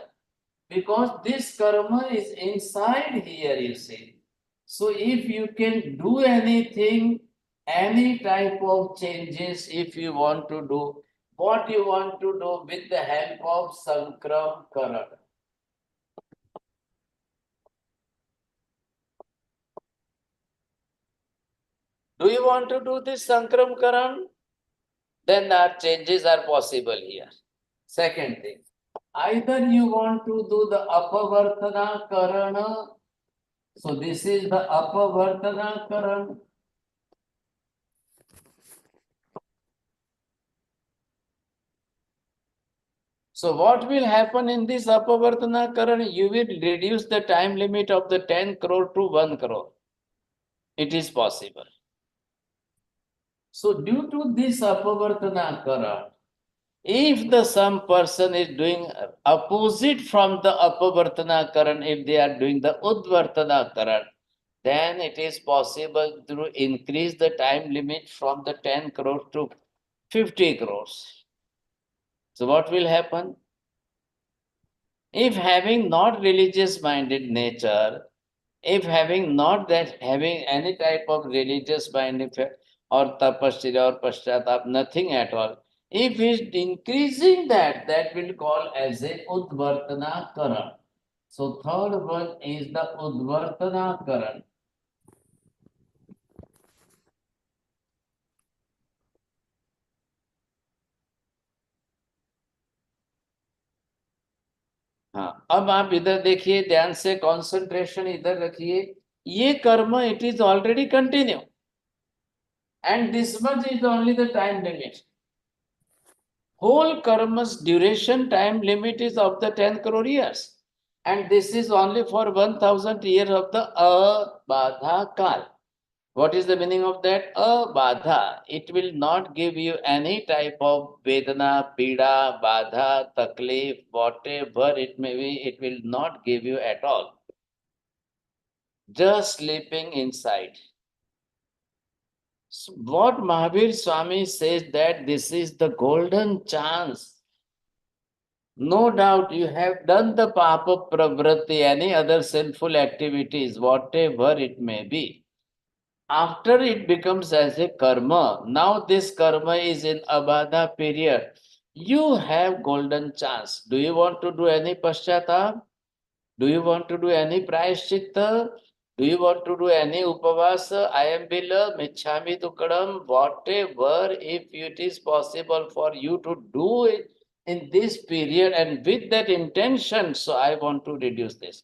Because this karma is inside here, you see. So if you can do anything, any type of changes, if you want to do, what you want to do with the help of Sankram Karan. Do you want to do this Sankram Karan? Then our changes are possible here. Second thing, either you want to do the Apavartana Karana. So this is the Apavartana Karan. So what will happen in this Apavartana Karan? You will reduce the time limit of the 10 crore to 1 crore. It is possible. So due to this Apavartana Karan, if some person is doing opposite from the Apavartana Karan, if they are doing the Udvartana Karan, then it is possible to increase the time limit from the 10 crore to 50 crores. So what will happen? If having not religious minded nature, if having any type of religious minded or tapasya or paschatap, nothing at all, if he's increasing that will call as a Udvartana Karan. So third one is the Udvartana Karan. हाँ, अब आप इधर देखिए, ध्यान से concentration इधर रखिए। ये कर्म it is already continue and this much is only the time limit. Whole karma's duration time limit is of the 10 crore years, and this is only for 1000 years of the abadha kal. What is the meaning of that? Abadha. It will not give you any type of vedana, pida, badha, taklif, whatever it may be, it will not give you at all. Just sleeping inside. So what Mahavir Swami says that this is the golden chance. No doubt you have done the papa pravrati, any other sinful activities, whatever it may be. After it becomes as a karma, now this karma is in abadha period. You have golden chance. Do you want to do any paschatap? Do you want to do any prayaschitta? Do you want to do any upavasa? I am bila, michhami tukadam, whatever, if it is possible for you to do it in this period and with that intention, so I want to reduce this.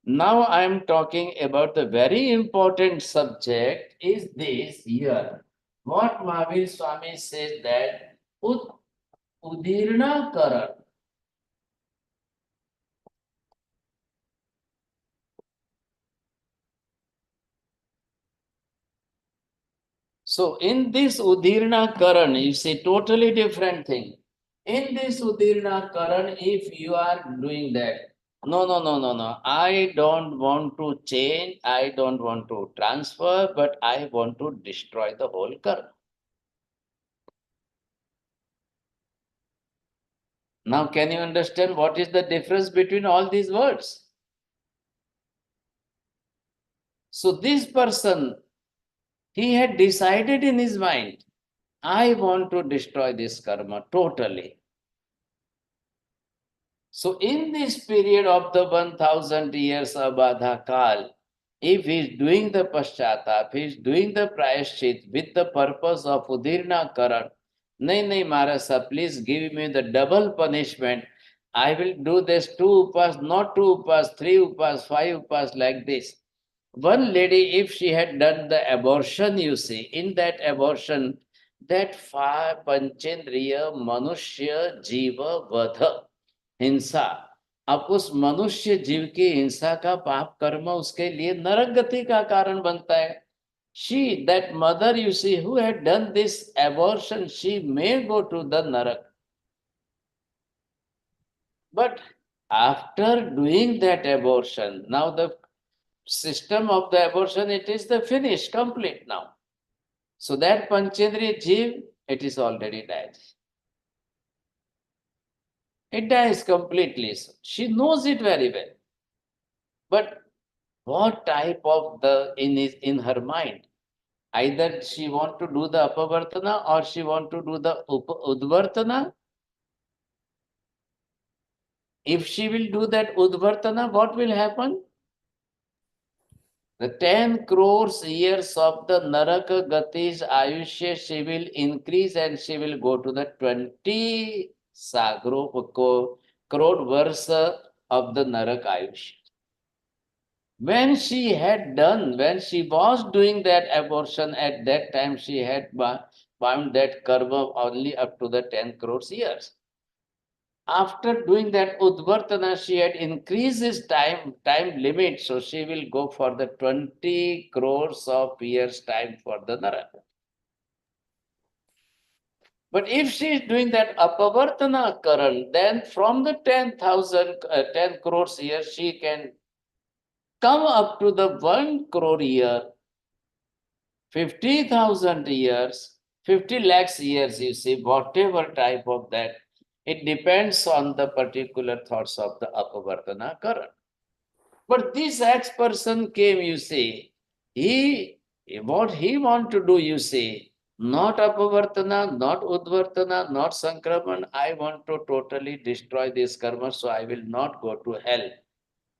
Now I am talking about the very important subject is this here. What Mahavir Swami says that Udirna Karan. So in this Udirna Karan, you see totally different thing. In this Udirna Karan, if you are doing that, no, I don't want to change, I don't want to transfer, but I want to destroy the whole karma. Now can you understand what is the difference between all these words? So this person, he had decided in his mind, I want to destroy this karma totally. So in this period of the 1000 years of Abadha Kal, if he is doing the Paschatap, he is doing the Prayashchit with the purpose of Udirna Karan, nahi Maharaj, please give me the double punishment. I will do this 2 upas, not 2 upas, 3 upas, 5 upas, like this. One lady, if she had done the abortion, you see, in that abortion, that 5 Panchendriya Manushya Jiva Vadha, हिंसा, अब उस मनुष्य जीव की हिंसा का पाप कर्म उसके लिए नरक गति का कारण बनता है. She, that mother, you see, who had done this abortion, she may go to the narak. But after doing that abortion, now the system of the abortion, it is the finish, complete now. So that Panchendriya Jeev, it is already died. It dies completely. She knows it very well. But what type of in her mind? Either she want to do the apavartana or she want to do the udvartana. If she will do that udvartana, what will happen? The 10 crores years of the naraka gati's ayushya, she will increase and she will go to the 20 crore versa of the naraka ayushya. When she was doing that abortion, at that time she had bound that karma only up to the 10 crores years. After doing that udvartana, she had increased his time limit, so she will go for the 20 crores of years time for the naraka. But if she is doing that apavartana karan, then from the 10 crores years, she can come up to the 1 crore year, 50,000 years, 50 lakhs years, you see, whatever type of that, it depends on the particular thoughts of the apavartana karan. But this ex-person came, you see, what he want to do, you see, not apavartana, not udvartana, not sankraman, I want to totally destroy this karma, so I will not go to hell.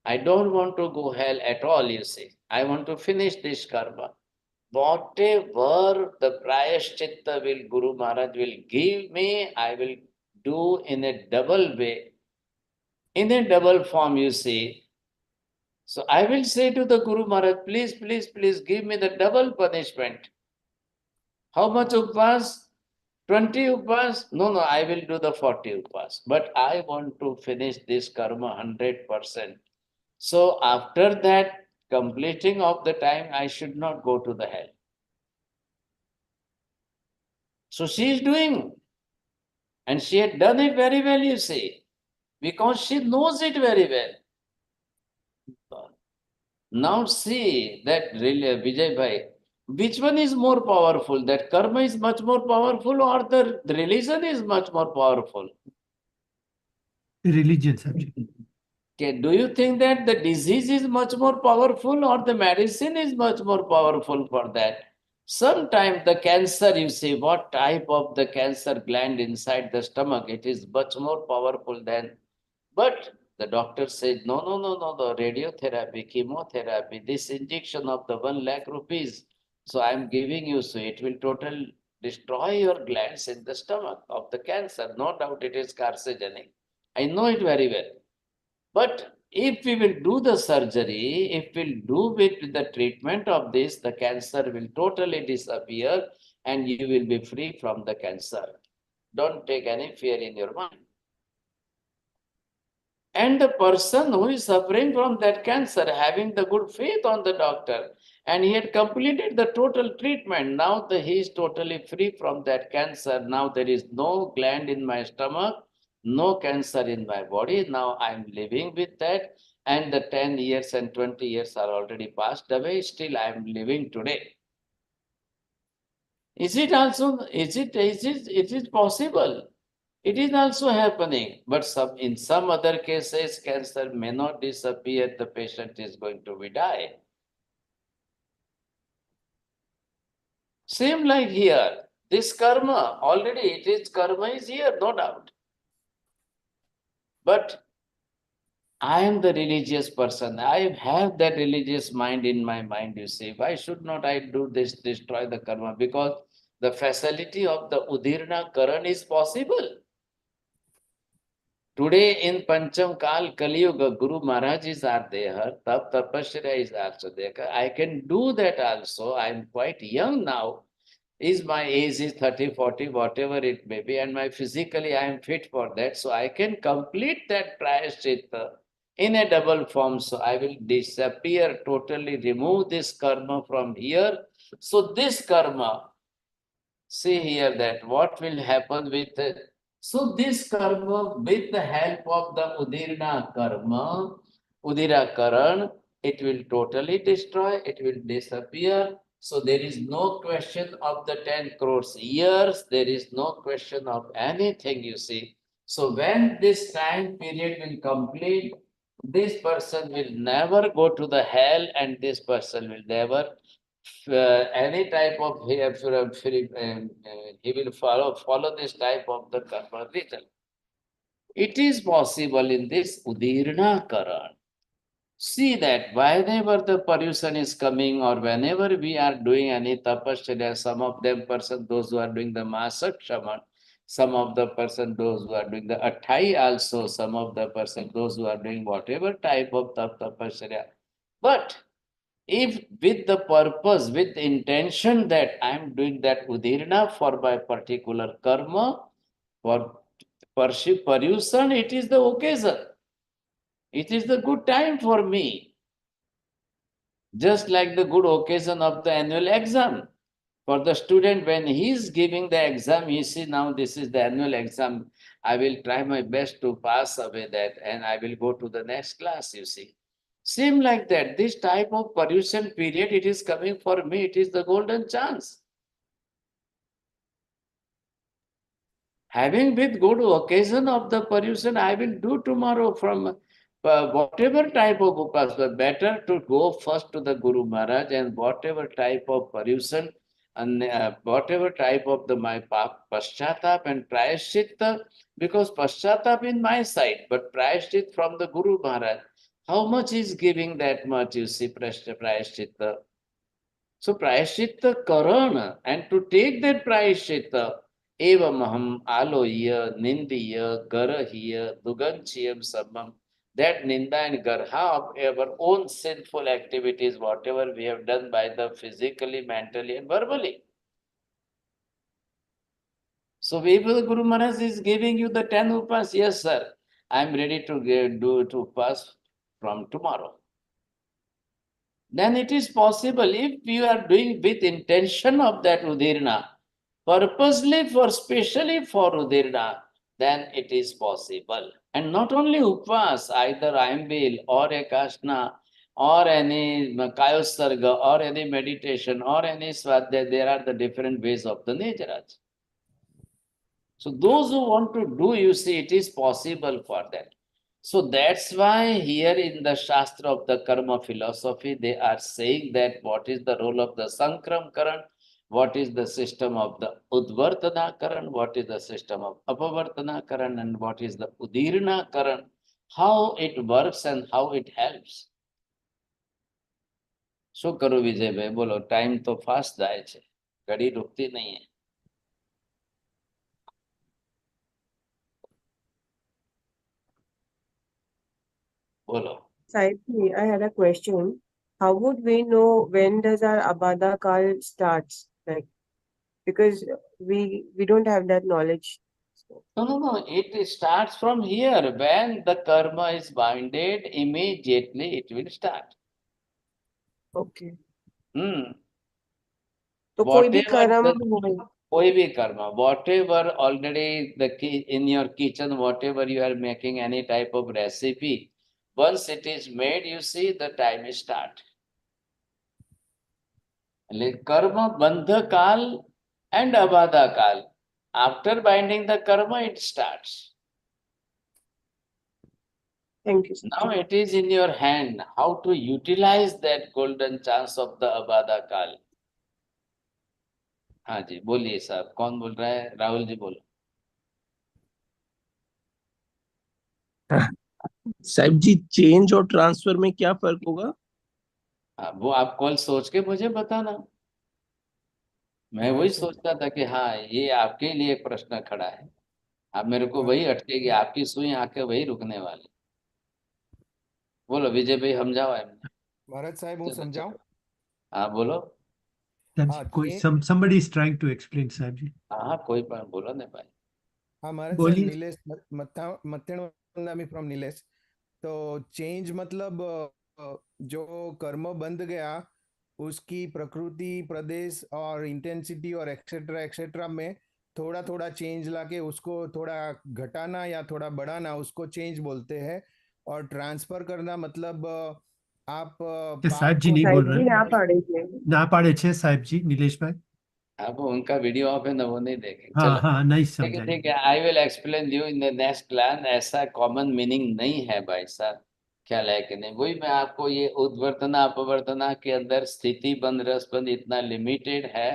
I don't want to go hell at all, you see. I want to finish this karma. Whatever the prayashchitta will Guru Maharaj will give me, I will do in a double way, in a double form, you see. So I will say to the Guru Maharaj, please, please, please give me the double punishment. How much upvas? 20 upvas? No, no, I will do the 40 upvas. But I want to finish this karma 100%. So after that completing of the time, I should not go to the hell. So she is doing. And she had done it very well, you see, because she knows it very well. Now see that really, Vijay Bhai, which one is more powerful? That karma is much more powerful or the religion is much more powerful? Religion, subject. Okay, do you think that the disease is much more powerful or the medicine is much more powerful for that? Sometimes the cancer, you see, what type of the cancer gland inside the stomach, it is much more powerful than, but the doctor said, no, no, no, no, the radiotherapy, chemotherapy, this injection of the 1 lakh rupees, so I am giving you, so it will total destroy your glands in the stomach of the cancer. No doubt it is carcinogenic. I know it very well. But if we will do the surgery, if we'll do with the treatment of this, the cancer will totally disappear and you will be free from the cancer. Don't take any fear in your mind. And the person who is suffering from that cancer, having the good faith on the doctor, and he had completed the total treatment, now he is totally free from that cancer. Now there is no gland in my stomach, no cancer in my body. Now I am living with that, and the 10 years and 20 years are already passed away. Still I am living today. Is it also, is it possible? It is also happening, but in some other cases, cancer may not disappear, the patient is going to be die. Same like here, this karma, already karma is here, no doubt. But I am the religious person, I have that religious mind in my mind, you see. Why should not I do this, destroy the karma? Because the facility of the Udirna Karan is possible. Today in Pancham Kal Kali Yuga, Guru Maharajis are there, Tap Tapasya is also there. I can do that also. I am quite young now. My age is 30, 40, whatever it may be, and physically I am fit for that. So I can complete that prayaschitta in a double form. So I will disappear, totally remove this karma from here. So this karma, see here that what will happen with so this karma, with the help of the Udirna karma, Udira Karan, it will totally destroy, it will disappear. So there is no question of the 10 crores years, there is no question of anything, you see. So when this time period will complete, this person will never go to the hell and this person will never any type of he will follow this type of the karma result. It is possible in this Udirna Karan. See that whenever the pollution is coming or whenever we are doing any tapasya, some of them person, those who are doing the Masak Shaman, some of the person, those who are doing the Athai also, some of the person, those who are doing whatever type of tapasya. But if with the purpose, with the intention that I am doing that Udirna for my particular karma, for Paryusan, it is the occasion. It is the good time for me. Just like the good occasion of the annual exam. For the student, when he is giving the exam, he sees now this is the annual exam. I will try my best to pass away that and I will go to the next class, you see. Same like that, this type of pollution period, it is coming for me, it is the golden chance. Having with good occasion of the pollution, I will do tomorrow from whatever type of upas, but better to go first to the Guru Maharaj and whatever type of pollution and whatever type of my paschatap and prayaschitta, because paschatap in my side, but prayaschitta from the Guru Maharaj. How much is giving that much, you see, prayaschitta? So prayaschitta karana, and to take that prayaschitta, एवं हम आलोय निंदीय गर्ह्य दुगंचीयम समम. That ninda and garha of our own sinful activities, whatever we have done by the physically, mentally, and verbally. So if the Guru Maharaj is giving you the 10 upas, yes sir, I am ready to do to upas from tomorrow. Then it is possible if you are doing with intention of that Udirna, purposely for specially for Udirna, then it is possible. And not only upvas, either Ayambil or Ekashna or any Kayosarga or any meditation or any Swadhyaya, there are the different ways of the Nejaraj. So those who want to do, you see, it is possible for them. So that's why here in the Shastra of the Karma philosophy, they are saying that what is the role of the Sankram Karan, what is the system of the Udvartana Karan, what is the system of Apavartana Karan, and what is the Udirna Karan, how it works and how it helps. શું કરું વિજયભાઈ? બોલો, time તો fast જાય છે, ઘડી રૂકતી નહીં है. બોલો. Sahibji, I had a question. How would we know when does our Abada Kal starts? Like, because we don't have that knowledge. So, No. It starts from here. When the karma is binded, immediately it will start. okay. तो कोई भी कर्म हो, कोई भी karma, whatever already in your kitchen, whatever you are making any type of recipe, once it is made, you see the time start. Karma bandha kal and abada kal. After binding the karma, it starts. Thank you. Now it is in your hand how to utilize that golden chance of the abada kal. हाँ जी, बोलिए साहब. कौन बोल रहा है? राहुल जी बोलो. साहब जी, change और ट्रांसफर में क्या फर्क होगा? वो आप कल सोच के मुझे बताना. मैं वही सोचता था कि हाँ, ये आपके लिए एक प्रश्न खड़ा है. आप मेरे को वही अटकेगी, आपकी सुई आंखें वही रुकने वाली. बोलो विजय भाई, समझाओ. महाराज साहब, હું સમજાઉં? हाँ बोलो. कोई somebody is trying to explain, साहब जी. हाँ, कोई पर बोलो ने भाई. हाँ महाराज साहब, नीलेश मत्तेण फ्रॉम नीलेश. तो चेंज मतलब जो कर्म बंध गया उसकी प्रकृति, प्रदेश और इंटेंसिटी और एक्सेट्रा एक्सेट्रा में थोड़ा थोड़ा चेंज लाके उसको थोड़ा घटाना या थोड़ा बढ़ाना, उसको चेंज बोलते हैं. और ट्रांसफर करना मतलब आप साहब जी नहीं बोल रहे हैं. ना पाड़े छे साहब जी, नीलेश भाई. अब उनका वीडियो ऑफ है ना, वो नहीं देखेंगे. हाँ चलो, हाँ, नहीं ठीक है समझा. ठीक है. I will explain you in the next plan. ऐसा कॉमन मीनिंग नहीं है भाई साहब, ख्याल है कि नहीं? वही मैं आपको ये उद्वर्तना अपवर्तना के अंदर स्थिति बंद रस बंद इतना लिमिटेड है,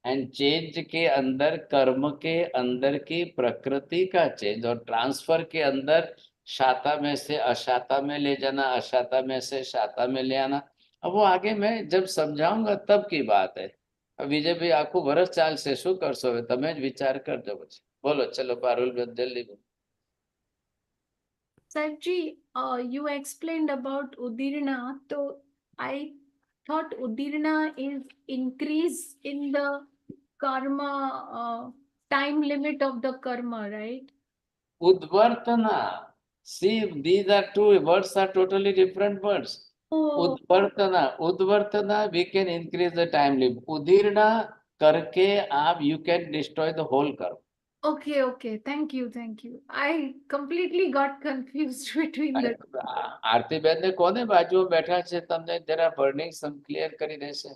एंड चेंज के अंदर कर्म के अंदर की प्रकृति का चेंज, और ट्रांसफर के अंदर शाता में से अशाता में ले जाना, अशाता में से शाता में ले आना. अब वो आगे मैं जब समझाऊंगा तब की बात है. विजय भाई, आखू वर्ष चाल से शू करशो, तमे ज विचार करजो પછી. बोलो, चलो पारुल जल्दी बोलो. Sarji, you explained about Udirna. So I thought Udirna is increase in the karma time limit of the karma, right? Udvartana. See, these are two words, are totally different words. Udvartana, we can increase the time limit. Udirna करके आप you can destroy the whole karma. Okay. Thank you. I completely got confused between the. આરતી બેન ને કોને બાજુમાં બેઠા છે, તમને જરા બર્નિંગ સમ ક્લિયર કરી દેશે?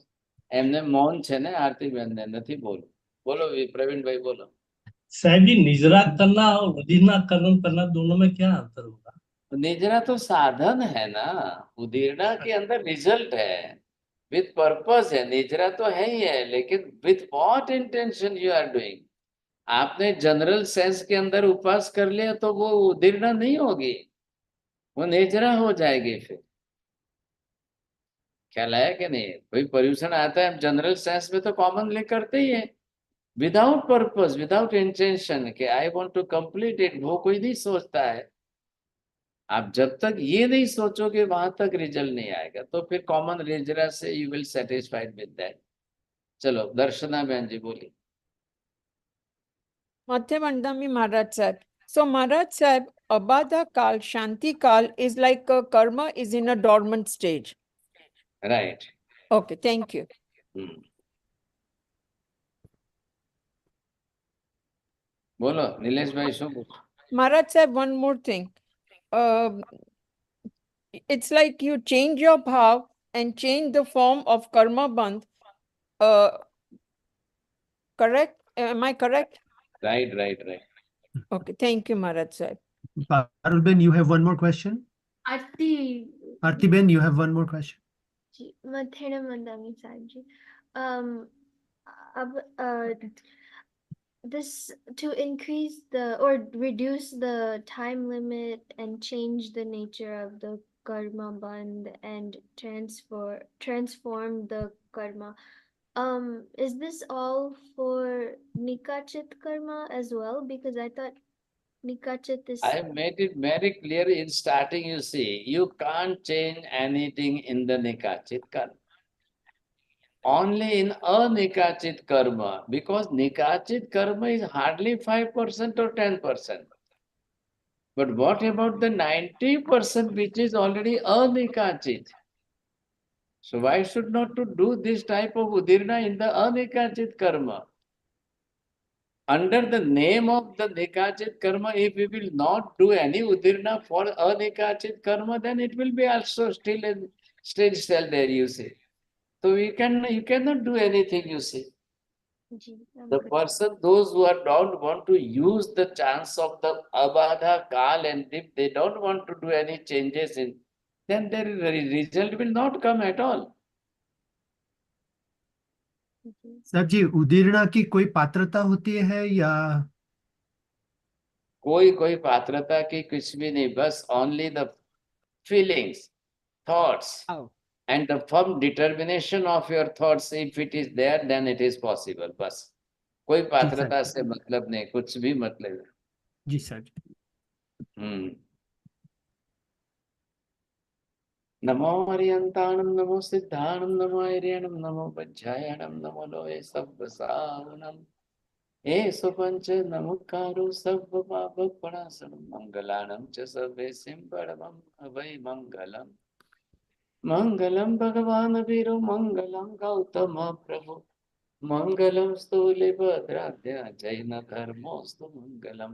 એમને મૌન છે ને આરતી બેન ને, નથી બોલું. બોલો પ્રવીણ ભાઈ, બોલો. साहब जी, निजरा करना और उदीरना कर्म करना दोनों में क्या अंतर होगा? निजरा तो साधन है ना, उदीरना के अंदर रिजल्ट है, विथ पर्पस है. निजरा तो है ही है, लेकिन with what intention you are doing. आपने जनरल सेंस के अंदर उपास कर लिया तो वो उदीरना नहीं होगी, वो निजरा हो जाएगी. फिर ख्याल है कि नहीं? भाई, पर्यूषण आता है जनरल सेंस में तो कॉमनली करते ही है. विदाउट पर्पस, विदाउट इंटेंशन कि I want to complete it, वो कोई नहीं सोचता है। आप जब तक ये नहीं सोचोगे वहां तक रिजल्ट नहीं आएगा। तो फिर कॉमन रिजल्ट से you will satisfied with that. चलो दर्शना बहन जी बोली। Madhya Vandami Maharaj Sahib. So Maharaj Sahib, Abada Kal, Shanti Kal is like a karma is in a dormant stage. Right. Okay, thank you. बोलो नीलेश भाई show पूछो। Maharaj Sahib, one more thing. It's like you change your bhav and change the form of karma bandh. Correct? Am I correct? Right right right. Okay, thank you, Maharaj Sahib. Parul Ben, you have one more question? Arti. Arti Ben, you have one more question? जी, मथेड़ मंदामी साहब जी, अब this to increase the or reduce the time limit and change the nature of the karma bandh and transform the karma. Is this all for nikachit karma as well? Because I thought nikachit is. I made it very clear in starting. You see, you can't change anything in the nikachit karma. Only in anikachit karma, because nikachit karma is hardly 5% or 10%. But what about the 90% which is already anikachit? So why should not to do this type of udirna in the anikachit karma? Under the name of the nikachit karma, if we will not do any udirna for anikachit karma, then it will be also still there, you see. So you cannot do anything, you see. The person, those who don't want to use the chance of the abadha, kal, and if they don't want to do any changes in, then the result will not come at all. Sir ji, उदीर्णा की कोई पात्रता होती है या कोई पात्रता की कुछ भी नहीं, बस only the feelings, thoughts, and the firm determination of your thoughts. If it is there, then it is possible. बस कोई पात्रता से मतलब नहीं, कुछ भी मतलब नहीं। जी सर। नमो हरियंताणं, नमो सिद्धाणं, नमो ऐर्यणं, नमो वज्रायणं, नमो लोये सब्बसावनं, एषु पंच नमोकारो सर्वपापप्रणाशनं, मंगलानं च सर्वेसिं परमं अवै मंगलम्। मंगलम भगवान वीरो, मंगलम गौतम प्रभु, मंगलम स्थूलिभद्राद्य जैन धर्मोस्तु मंगलम।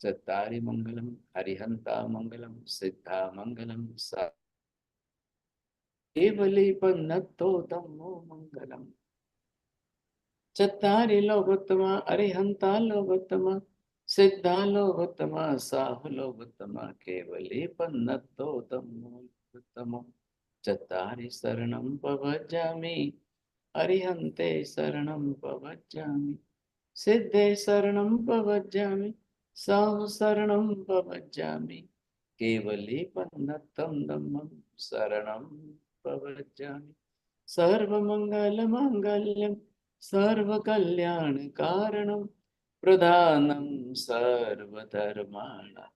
चत्तारि मंगलम हरिहंता मंगलम सिद्धा मंगलम केवली पन्नतो धम्मो मंगलम। चत्तारि लोकोत्तमा अरिहंता लोकोत्तमा सिद्धा लोकोत्तमा साहु लोकोत्तमा केवली पन्नतो धम्मो उत्तमो। चत्तारि शरणं प्रव्रजामि अरिहन्ते शरणं प्रव्रजामि सिद्धे शरणं प्रव्रजामि साहु शरणं प्रव्रजामि केवली पन्नतं धम्मं शरणं प्रव्रजामि। सर्वमङ्गलमाङ्गल्यं सर्वकल्याणकारणं प्रधानं सर्वधर्माणां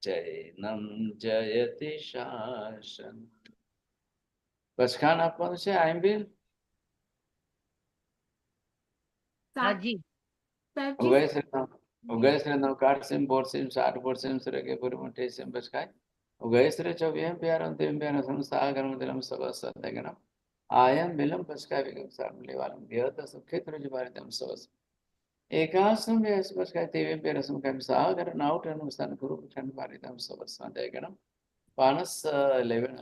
जैनं जयति शासनम्। बस खाना आपको से आए भी साजी उगय से नौकार सिम बोर सिम साठ बोर सिम से रखे पूरे मुठे सिम बस खाए उगय से चौबीस प्यार अंतिम प्यार संसागर मुदलम सब सदगनम आयम बिलम बस खाए बिगम सामले वालम व्यर्थ सुखित रुज भारतम सबस एकासम व्यस बस खाए तेवे प्यार सम कम सागर नाउट अनुस्थान गुरु प्रचंड भारतम सबस सदगनम पानस 11